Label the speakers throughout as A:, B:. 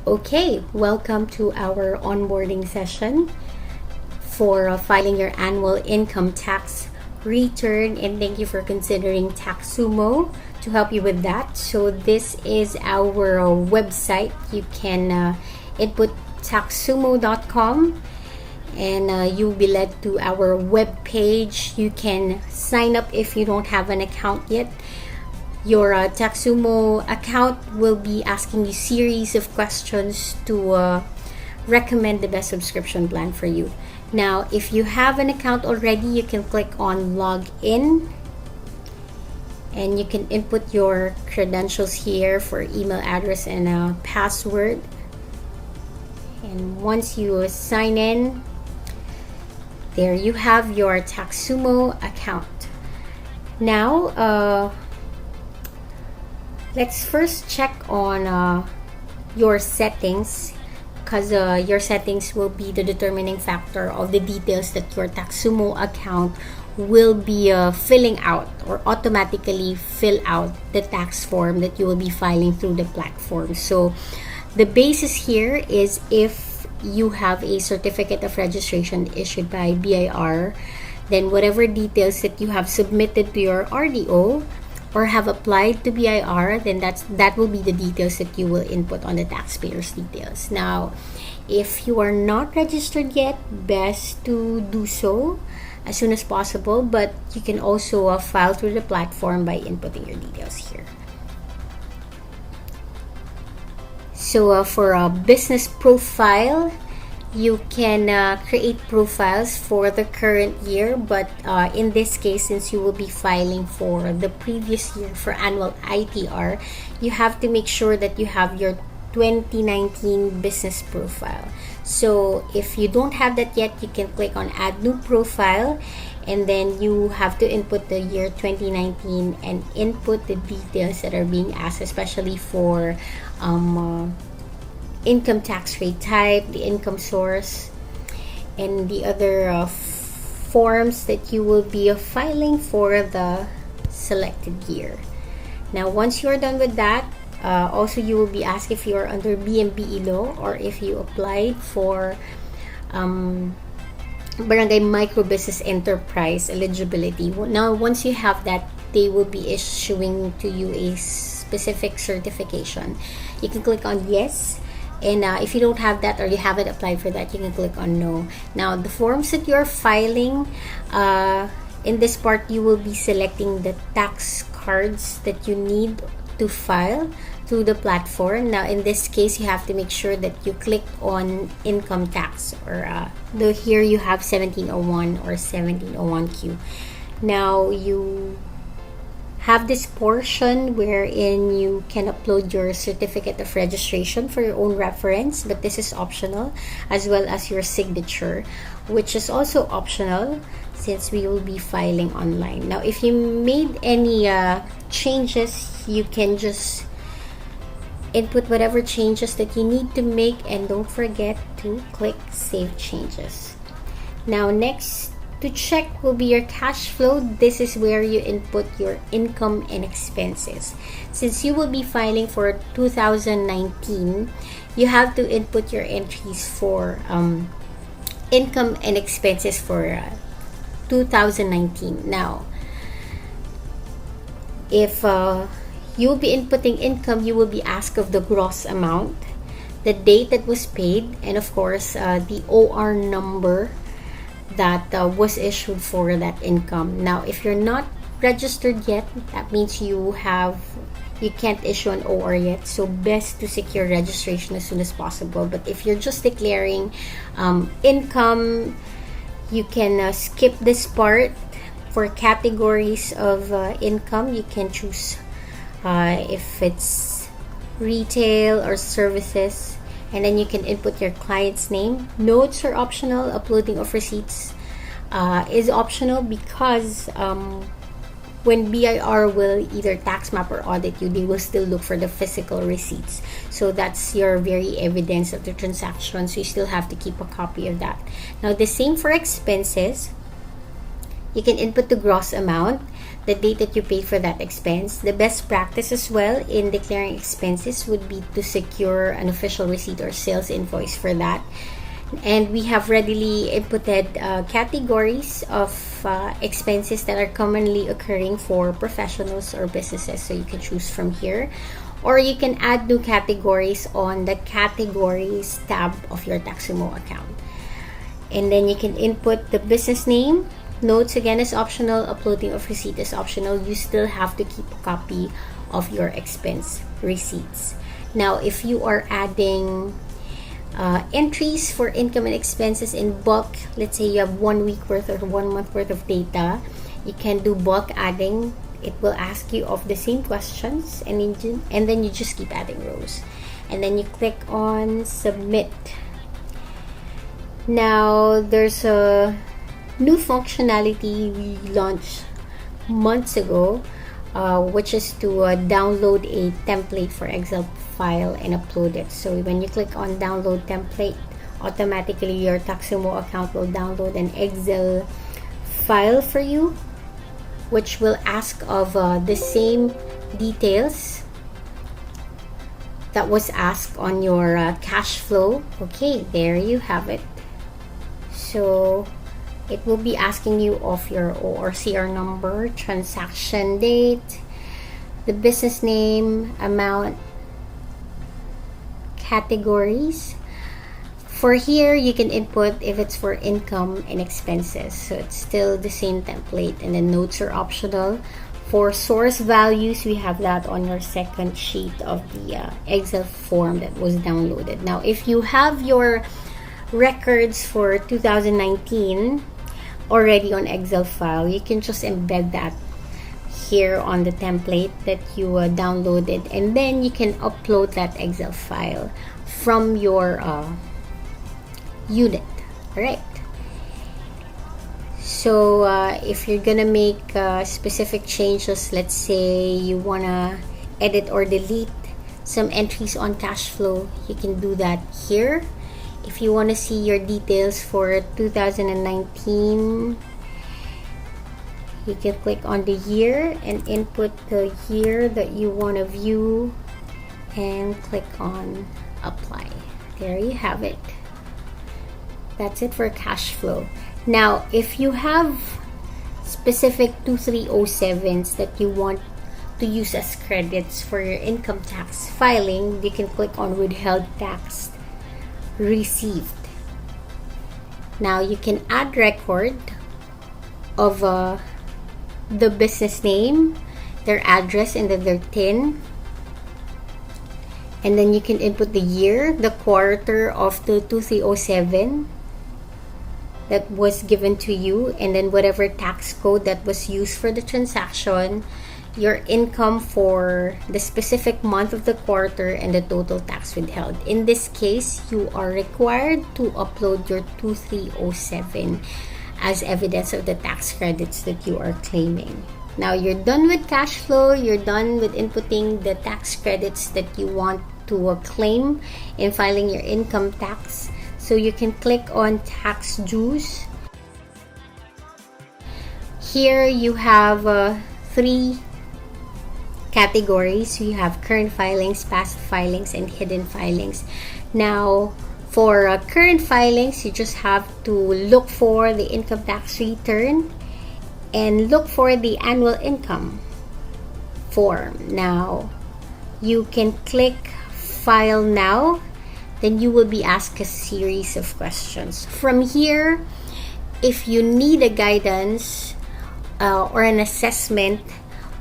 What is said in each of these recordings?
A: Okay, welcome to our onboarding session for filing your annual income tax return, and thank you for considering Taxumo to help you with that. So this is our website. You can input taxumo.com and you'll be led to our web page. You can sign up if you don't have an account yet. Your Taxumo account will be asking you series of questions to recommend the best subscription plan for you. Now, if you have an account already, you can click on log in and you can input your credentials here for email address and a password. And once you sign in, there you have your Taxumo account. Now, let's first check on your settings, because your settings will be the determining factor of the details that your Taxumo account will be filling out, or automatically fill out the tax form that you will be filing through the platform. So the basis here is if you have a certificate of registration issued by BIR, then whatever details that you have submitted to your RDO or have applied to BIR, then that will be the details that you will input on the taxpayer's details. Now, if you are not registered yet, best to do so as soon as possible, but you can also file through the platform by inputting your details here. So for a business profile, you can create profiles for the current year, but in this case, since you will be filing for the previous year for annual ITR, you have to make sure that you have your 2019 business profile. So if you don't have that yet, you can click on add new profile, and then you have to input the year 2019 and input the details that are being asked, especially for income tax rate type, the income source, and the other forms that you will be filing for the selected year. Now, once you're done with that, also you will be asked if you're under BMBE law or if you applied for Barangay Micro Business Enterprise eligibility. Now, once you have that, they will be issuing to you a specific certification. You can click on yes. And if you don't have that or you haven't applied for that, you can click on no. Now, the forms that you're filing, in this part, you will be selecting the tax cards that you need to file through the platform. Now, in this case, you have to make sure that you click on income tax, or here you have 1701 or 1701Q. Now, you have this portion wherein you can upload your certificate of registration for your own reference, but this is optional, as well as your signature, which is also optional since we will be filing online. Now, if you made any changes, you can just input whatever changes that you need to make, and don't forget to click save changes. Now, next to check will be your cash flow. This is where you input your income and expenses. Since you will be filing for 2019, you have to input your entries for income and expenses for 2019. Now, if you'll be inputting income, you will be asked of the gross amount, the date that was paid, and of course the OR number that was issued for that income. Now, if you're not registered yet, that means you can't issue an OR yet, so best to secure registration as soon as possible. But if you're just declaring income, you can skip this part. For categories of income, you can choose if it's retail or services, and then you can input your client's name. Notes are optional. Uploading of receipts is optional because when BIR will either tax map or audit you, they will still look for the physical receipts. So that's your very evidence of the transaction. So you still have to keep a copy of that. Now, the same for expenses. You can input the gross amount, the date that you paid for that expense. The best practice as well in declaring expenses would be to secure an official receipt or sales invoice for that. And we have readily inputted categories of expenses that are commonly occurring for professionals or businesses, so you can choose from here, or you can add new categories on the categories tab of your Taxumo account. And then you can input the business name. Notes again is optional. Uploading of receipt is optional. You still have to keep a copy of your expense receipts. Now, if you are adding entries for income and expenses in bulk, let's say you have 1 week worth or 1 month worth of data, you can do bulk adding. It will ask you of the same questions, and then you just keep adding rows, and then you click on submit. Now there's a new functionality we launched months ago, which is to download a template for Excel file and upload it. So when you click on download template, automatically your Taxumo account will download an Excel file for you, which will ask of the same details that was asked on your cash flow. Okay, there you have it. So it will be asking you of your ORCR number, transaction date, the business name, amount, categories. For here, you can input if it's for income and expenses. So it's still the same template, and then notes are optional. For source values, we have that on your second sheet of the Excel form that was downloaded. Now, if you have your records for 2019 already on Excel file, you can just embed that here on the template that you downloaded, and then you can upload that Excel file from your unit. All right, so if you're gonna make specific changes, let's say you wanna edit or delete some entries on cash flow, you can do that here. If you want to see your details for 2019, you can click on the year and input the year that you want to view and click on apply. There you have it. That's it for cash flow. Now, if you have specific 2307s that you want to use as credits for your income tax filing, you can click on withheld tax received. Now you can add record of the business name, their address, and then their TIN, and then you can input the year, the quarter of the 2307 that was given to you, and then whatever tax code that was used for the transaction, your income for the specific month of the quarter, and the total tax withheld. In this case, you are required to upload your 2307 as evidence of the tax credits that you are claiming. Now you're done with cash flow, you're done with inputting the tax credits that you want to claim in filing your income tax. So you can click on tax dues. Here you have 3 categories. You have current filings, past filings, and hidden filings. Now, for current filings, you just have to look for the income tax return and look for the annual income form. Now, you can click File Now. Then you will be asked a series of questions. From here, if you need a guidance or an assessment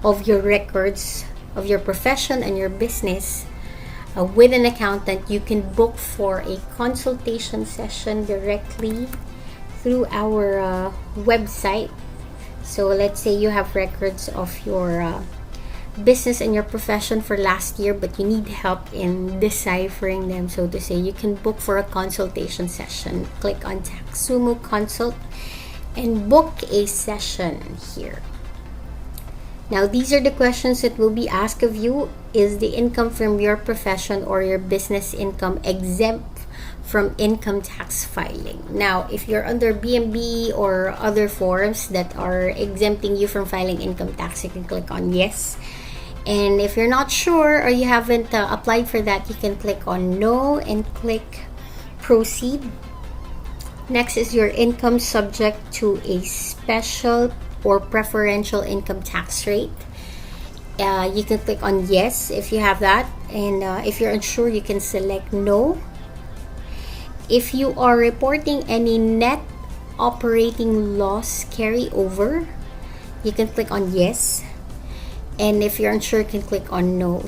A: of your records of your profession and your business with an accountant, you can book for a consultation session directly through our website. So let's say you have records of your business and your profession for last year, but you need help in deciphering them, so to say. You can book for a consultation session. Click on Taxumo Consult and book a session here. Now, these are the questions that will be asked of you. Is the income from your profession or your business income exempt from income tax filing. Now, if you're under BMB or other forms that are exempting you from filing income tax, you can click on yes. And if you're not sure or you haven't applied for that, you can click on no and click proceed. Next is your income subject to a special or preferential income tax rate. You can click on yes if you have that, and if you're unsure, you can select no. If you are reporting any net operating loss carryover, you can click on yes, and if you're unsure, you can click on no.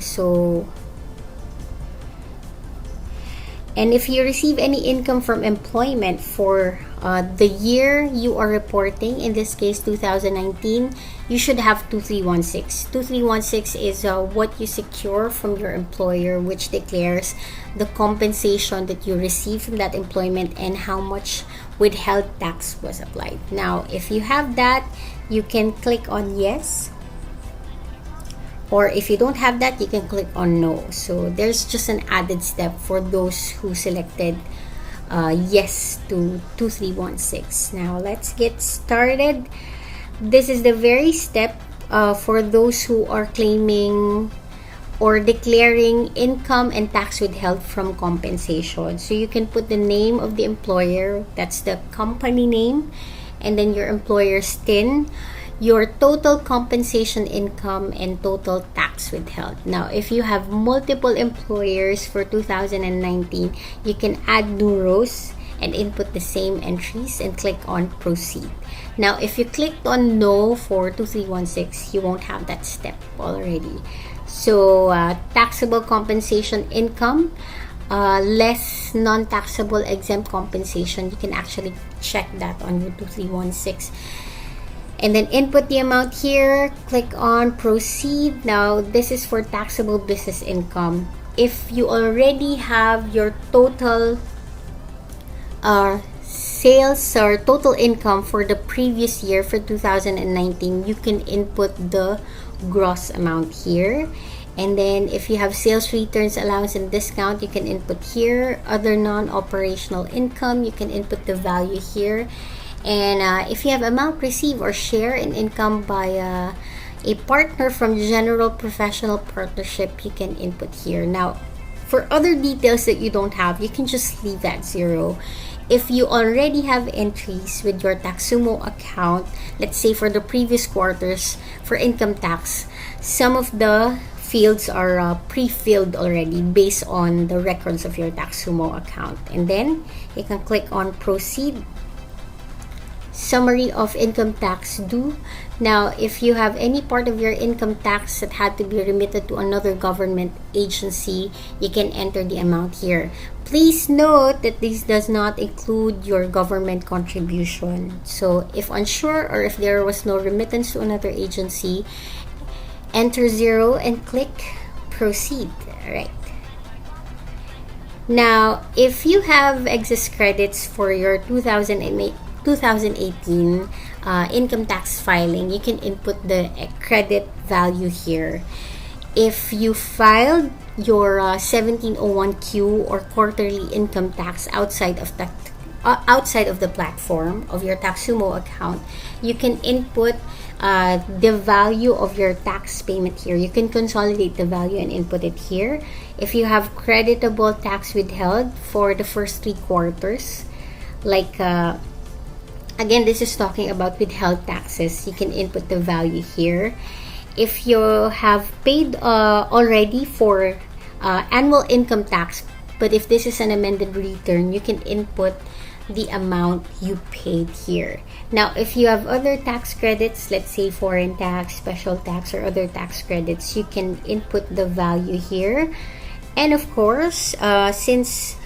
A: And if you receive any income from employment for the year you are reporting, in this case 2019, you should have 2316. 2316 is what you secure from your employer, which declares the compensation that you received from that employment and how much withheld tax was applied. Now, if you have that, you can click on yes. Or if you don't have that, you can click on no. So there's just an added step for those who selected yes to 2316. Now let's get started. This is the very step for those who are claiming or declaring income and tax withheld from compensation. So you can put the name of the employer, that's the company name, and then your employer's TIN, your total compensation income, and total tax withheld. Now, if you have multiple employers for 2019, you can add new rows and input the same entries and click on proceed. Now, if you clicked on no for 2316, you won't have that step already. So, taxable compensation income, less non-taxable exempt compensation, you can actually check that on your 2316. And then input the amount here, click on proceed. Now, this is for taxable business income. If you already have your total sales or total income for the previous year for 2019, you can input the gross amount here. And then if you have sales returns, allowance, and discount, you can input here. Other non-operational income, you can input the value here. And if you have amount received or share in income by a partner from general professional partnership, you can input here. Now, for other details that you don't have, you can just leave that 0. If you already have entries with your Taxumo account, let's say for the previous quarters for income tax, some of the fields are pre-filled already based on the records of your Taxumo account. And then you can click on proceed. Summary of income tax due. Now, if you have any part of your income tax that had to be remitted to another government agency, you can enter the amount here. Please note that this does not include your government contribution. So, if unsure or if there was no remittance to another agency, enter 0 and click proceed. Alright. Now, if you have excess credits for your 2018 income tax filing, you can input the credit value here. If you filed your 1701Q or quarterly income tax outside of the platform of your Taxumo account, you can input the value of your tax payment here. You can consolidate the value and input it here. If you have creditable tax withheld for the first 3 quarters, like again, this is talking about withheld taxes, you can input the value here. If you have paid already for annual income tax, but if this is an amended return, you can input the amount you paid here. Now, if you have other tax credits, let's say foreign tax, special tax, or other tax credits, you can input the value here. And of course, since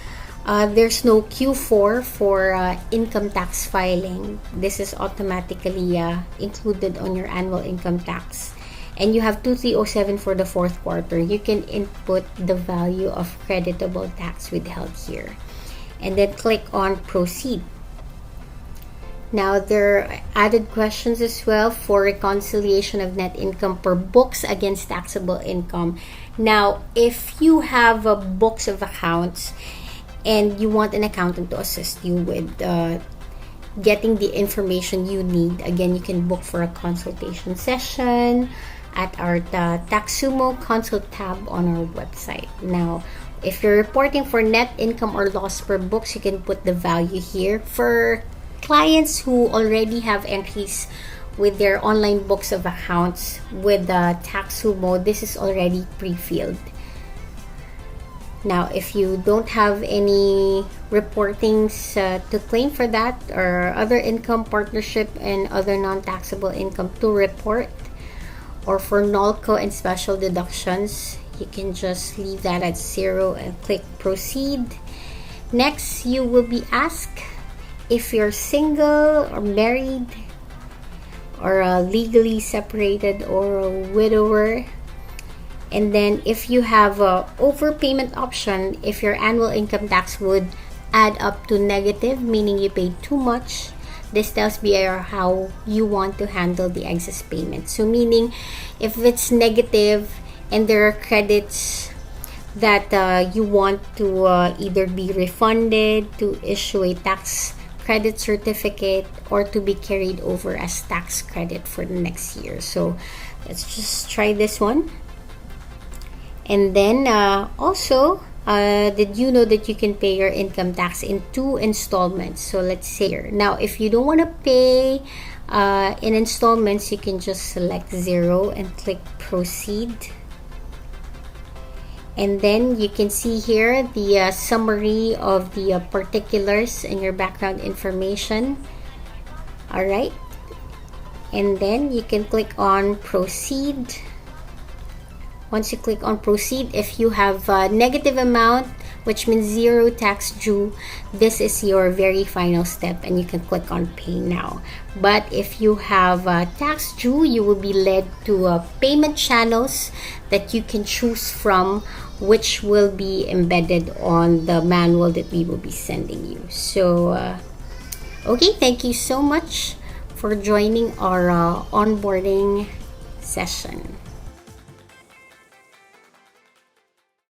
A: there's no Q4 for income tax filing, this is automatically included on your annual income tax, and you have 2307 for the 4th quarter, you can input the value of creditable tax withheld here and then click on proceed. Now, there are added questions as well for reconciliation of net income per books against taxable income. Now, if you have books of accounts and you want an accountant to assist you with getting the information you need, again, you can book for a consultation session at our Taxumo consult tab on our website. Now, if you're reporting for net income or loss per books, you can put the value here. For clients who already have entries with their online books of accounts with Taxumo, this is already pre-filled. Now, if you don't have any reportings to claim for that, or other income, partnership, and other non-taxable income to report, or for NOLCO and special deductions, you can just leave that at 0 and click proceed. Next, you will be asked if you're single or married, or legally separated, or a widower. And then if you have a overpayment option, if your annual income tax would add up to negative, meaning you paid too much, this tells BIR how you want to handle the excess payment. So meaning, if it's negative and there are credits that you want to either be refunded, to issue a tax credit certificate, or to be carried over as tax credit for the next year. So let's just try this one. And then also, did you know that you can pay your income tax in 2 installments? So let's say here. Now, if you don't want to pay in installments, you can just select 0 and click proceed. And then you can see here the summary of the particulars and your background information. All right. And then you can click on proceed. Once you click on proceed, if you have a negative amount, which means 0 tax due, this is your very final step and you can click on pay now. But if you have tax due, you will be led to payment channels that you can choose from, which will be embedded on the manual that we will be sending you. So, okay, thank you so much for joining our onboarding session.